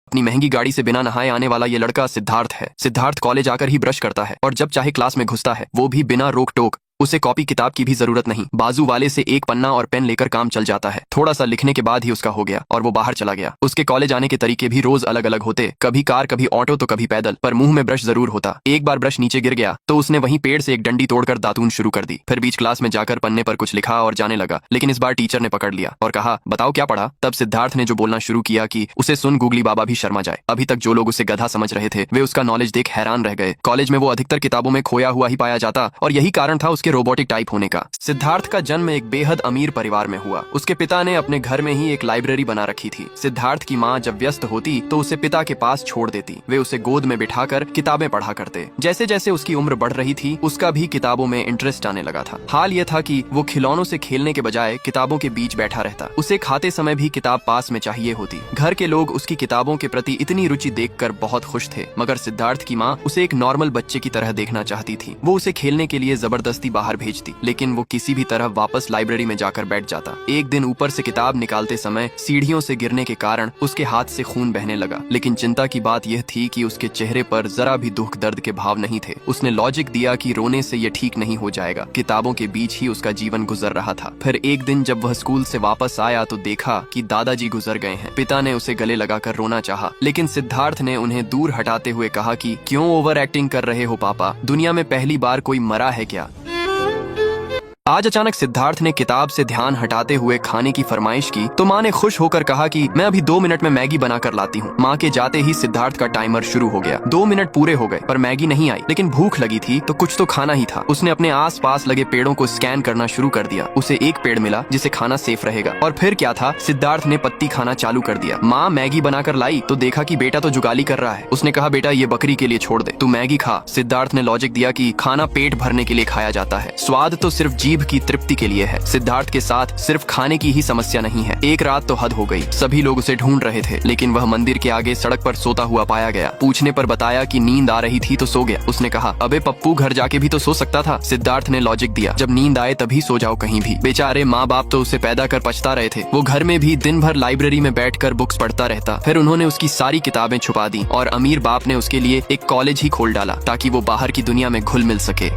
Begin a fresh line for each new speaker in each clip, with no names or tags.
अपनी महंगी गाड़ी से बिना नहाए आने वाला ये लड़का सिद्धार्थ है। सिद्धार्थ कॉलेज आकर ही ब्रश करता है और जब चाहे क्लास में घुसता है, वो भी बिना रोक टोक। उसे कॉपी किताब की भी जरूरत नहीं, बाजू वाले से एक पन्ना और पेन लेकर काम चल जाता है। थोड़ा सा लिखने के बाद ही उसका हो गया और वो बाहर चला गया। उसके कॉलेज आने के तरीके भी रोज अलग अलग होते, कभी कार कभी ऑटो तो कभी पैदल, पर मुंह में ब्रश जरूर होता। एक बार ब्रश नीचे गिर गया तो उसने वहीं पेड़ से एक डंडी तोड़कर दातून शुरू कर दी। फिर बीच क्लास में जाकर पन्ने पर कुछ लिखा और जाने लगा, लेकिन इस बार टीचर ने पकड़ लिया और कहा, बताओ क्या पढ़ा। तब सिद्धार्थ ने जो बोलना शुरू किया कि उसे सुन गूगली बाबा भी शर्मा जाए। अभी तक जो लोग उसे गधा समझ रहे थे, वे उसका नॉलेज देख हैरान रह गए। कॉलेज में वो अधिकतर किताबों में खोया हुआ ही पाया जाता और यही कारण था उसके रोबोटिक टाइप होने का। सिद्धार्थ का जन्म एक बेहद अमीर परिवार में हुआ। उसके पिता ने अपने घर में ही एक लाइब्रेरी बना रखी थी। सिद्धार्थ की माँ जब व्यस्त होती तो उसे पिता के पास छोड़ देती। वे उसे गोद में बिठाकर किताबें पढ़ा करते। जैसे जैसे उसकी उम्र बढ़ रही थी, उसका भी किताबों में इंटरेस्ट आने लगा था। हाल ये था कि वो खिलौनों से खेलने के बजाय किताबों के बीच बैठा रहता। उसे खाते समय भी किताब पास में चाहिए होती। घर के लोग उसकी किताबों के प्रति इतनी रुचि देखकर बहुत खुश थे, मगर सिद्धार्थ की माँ उसे एक नॉर्मल बच्चे की तरह देखना चाहती थी। वो उसे खेलने के लिए जबरदस्ती बाहर भेजती, लेकिन वो किसी भी तरह वापस लाइब्रेरी में जाकर बैठ जाता। एक दिन ऊपर से किताब निकालते समय सीढ़ियों से गिरने के कारण उसके हाथ से खून बहने लगा, लेकिन चिंता की बात यह थी कि उसके चेहरे पर जरा भी दुख दर्द के भाव नहीं थे। उसने लॉजिक दिया कि रोने से ये ठीक नहीं हो जाएगा, किताबों के बीच ही उसका जीवन गुजर रहा था। फिर एक दिन जब वह स्कूल से वापस आया तो देखा कि दादाजी गुजर गए हैं। पिता ने उसे गले लगाकर रोना चाहा, लेकिन सिद्धार्थ ने उन्हें दूर हटाते हुए कहा कि क्यों ओवर एक्टिंग कर रहे हो पापा, दुनिया में पहली बार कोई मरा है क्या। आज अचानक सिद्धार्थ ने किताब से ध्यान हटाते हुए खाने की फरमाइश की तो माँ ने खुश होकर कहा कि मैं अभी 2 मिनट में मैगी बनाकर लाती हूँ। माँ के जाते ही सिद्धार्थ का टाइमर शुरू हो गया। 2 मिनट पूरे हो गए पर मैगी नहीं आई, लेकिन भूख लगी थी तो कुछ तो खाना ही था। उसने अपने आस पास लगे पेड़ों को स्कैन करना शुरू कर दिया। उसे एक पेड़ मिला जिसे खाना सेफ रहेगा, और फिर क्या था, सिद्धार्थ ने पत्ती खाना चालू कर दिया। माँ मैगी बनाकर लाई तो देखा कि बेटा तो जुगाली कर रहा है। उसने कहा, बेटा ये बकरी के लिए छोड़ दे, तू मैगी खा। सिद्धार्थ ने लॉजिक दिया कि खाना पेट भरने के लिए खाया जाता है, स्वाद तो सिर्फ जीभ की तृप्ति के लिए है। सिद्धार्थ के साथ सिर्फ खाने की ही समस्या नहीं है। एक रात तो हद हो गई, सभी लोग उसे ढूंढ रहे थे, लेकिन वह मंदिर के आगे सड़क पर सोता हुआ पाया गया। पूछने पर बताया कि नींद आ रही थी तो सो गया। उसने कहा, अबे पप्पू, घर जाके भी तो सो सकता था। सिद्धार्थ ने लॉजिक दिया, जब नींद आए तभी सो जाओ कहीं भी। बेचारे माँ बाप तो उसे पैदा कर पछता रहे थे। वो घर में भी दिन भर लाइब्रेरी में बैठकर बुक्स पढ़ता रहता। फिर उन्होंने उसकी सारी किताबें छुपा दी और अमीर बाप ने उसके लिए एक कॉलेज ही खोल डाला ताकि वो बाहर की दुनिया में घुल मिल सके।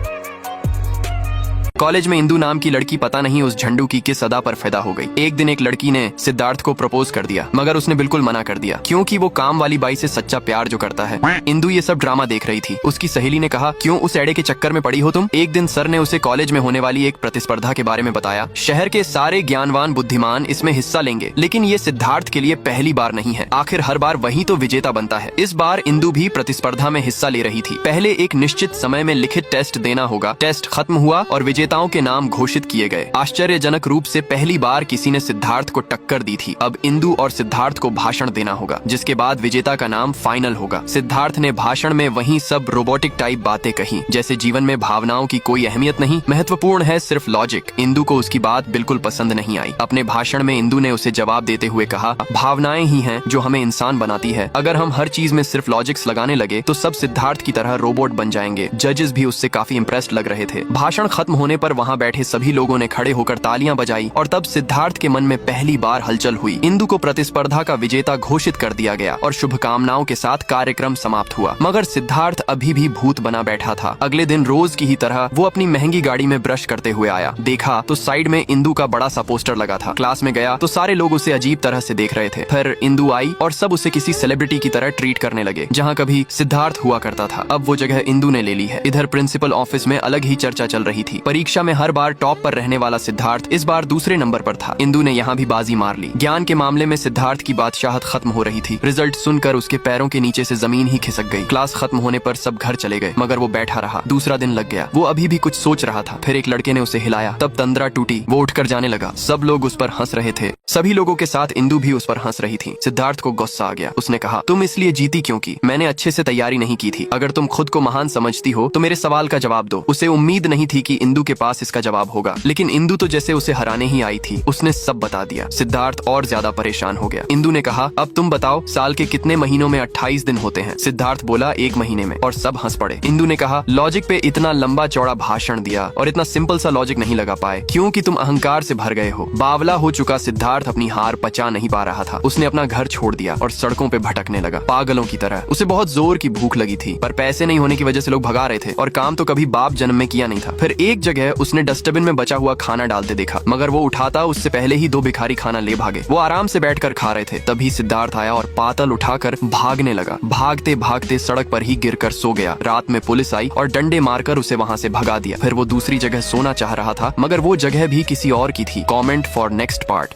कॉलेज में इंदु नाम की लड़की पता नहीं उस झंडू की किस अदा पर फिदा हो गई। एक दिन एक लड़की ने सिद्धार्थ को प्रपोज कर दिया, मगर उसने बिल्कुल मना कर दिया, क्योंकि वो काम वाली बाई से सच्चा प्यार जो करता है। इंदु ये सब ड्रामा देख रही थी। उसकी सहेली ने कहा, क्यों उस एड़े के चक्कर में पड़ी हो तुम। एक दिन सर ने उसे कॉलेज में होने वाली एक प्रतिस्पर्धा के बारे में बताया। शहर के सारे ज्ञानवान बुद्धिमान इसमें हिस्सा लेंगे, लेकिन ये सिद्धार्थ के लिए पहली बार नहीं है। आखिर हर बार वही तो विजेता बनता है। इस बार इंदु भी प्रतिस्पर्धा में हिस्सा ले रही थी। पहले एक निश्चित समय में लिखित टेस्ट देना होगा। टेस्ट खत्म हुआ और विजेताओं के नाम घोषित किए गए। आश्चर्यजनक रूप से पहली बार किसी ने सिद्धार्थ को टक्कर दी थी। अब इंदु और सिद्धार्थ को भाषण देना होगा, जिसके बाद विजेता का नाम फाइनल होगा। सिद्धार्थ ने भाषण में वही सब रोबोटिक टाइप बातें कही, जैसे जीवन में भावनाओं की कोई अहमियत नहीं, महत्वपूर्ण है सिर्फ लॉजिक। इंदु को उसकी बात बिल्कुल पसंद नहीं आई। अपने भाषण में इंदु ने उसे जवाब देते हुए कहा, भावनाएं ही हैं जो हमें इंसान बनाती है। अगर हम हर चीज में सिर्फ लॉजिक्स लगाने लगे तो सब सिद्धार्थ की तरह रोबोट बन जाएंगे। जजेस भी उससे काफी इंप्रेस्ड लग रहे थे। भाषण खत्म होने पर वहाँ बैठे सभी लोगों ने खड़े होकर तालियां बजाई और तब सिद्धार्थ के मन में पहली बार हलचल हुई। इंदु को प्रतिस्पर्धा का विजेता घोषित कर दिया गया और शुभकामनाओं के साथ कार्यक्रम समाप्त हुआ। मगर सिद्धार्थ अभी भी भूत बना बैठा था। अगले दिन रोज की ही तरह वो अपनी महंगी गाड़ी में ब्रश करते हुए आया। देखा तो साइड में इंदु का बड़ा सा पोस्टर लगा था। क्लास में गया तो सारे लोग उसे अजीब तरह से देख रहे थे। फिर इंदु आई और सब उसे किसी सेलिब्रिटी की तरह ट्रीट करने लगे। जहाँ कभी सिद्धार्थ हुआ करता था, अब वो जगह इंदु ने ले ली है। इधर प्रिंसिपल ऑफिस में अलग ही चर्चा चल रही थी। परीक्षा में हर बार टॉप पर रहने वाला सिद्धार्थ इस बार दूसरे नंबर पर था। इंदु ने यहाँ भी बाजी मार ली। ज्ञान के मामले में सिद्धार्थ की बादशाहत खत्म हो रही थी। रिजल्ट सुनकर उसके पैरों के नीचे से जमीन ही खिसक गई। क्लास खत्म होने पर सब घर चले गए, मगर वो बैठा रहा। दूसरा दिन लग गया। वो अभी भी कुछ सोच रहा था। फिर एक लड़के ने उसे हिलाया, तब तंद्रा टूटी। वो उठकर जाने लगा। सब लोग उस पर हंस रहे थे। सभी लोगों के साथ इंदु भी उस पर हंस रही थी। सिद्धार्थ को गुस्सा आ गया। उसने कहा, तुम इसलिए जीती क्योंकि मैंने अच्छे से तैयारी नहीं की थी। अगर तुम खुद को महान समझती हो तो मेरे सवाल का जवाब दो। उसे उम्मीद नहीं थी कि इंदु के पास इसका जवाब होगा। लेकिन इंदु तो जैसे उसे हराने ही आई थी, उसने सब बता दिया। सिद्धार्थ और ज्यादा परेशान हो गया। इंदु ने कहा, अब तुम बताओ साल के कितने महीनों में 28 दिन होते हैं? सिद्धार्थ बोला, 1 महीने में, और सब हंस पड़े। इंदु ने कहा, लॉजिक पे इतना लंबा चौड़ा भाषण दिया और इतना सिंपल सा लॉजिक नहीं लगा पाए, क्योंकि तुम अहंकार से भर गए हो। बावला हो चुका सिद्धार्थ अपनी हार पचा नहीं पा रहा था। उसने अपना घर छोड़ दिया और सड़कों पे भटकने लगा पागलों की तरह। उसे बहुत जोर की भूख लगी थी, पर पैसे नहीं होने की वजह से लोग भगा रहे थे, और काम तो कभी बाप जन्म में किया नहीं था। फिर एक जगह उसने डस्टबिन में बचा हुआ खाना डालते देखा, मगर वो उठाता उससे पहले ही 2 भिखारी खाना ले भागे। वो आराम से बैठकर खा रहे थे। तभी सिद्धार्थ आया और पातल उठाकर भागने लगा। भागते भागते सड़क पर ही गिरकर सो गया। रात में पुलिस आई और डंडे मारकर उसे वहां से भगा दिया। फिर वो दूसरी जगह सोना चाह रहा था, मगर वो जगह भी किसी और की थी। Comment for next part.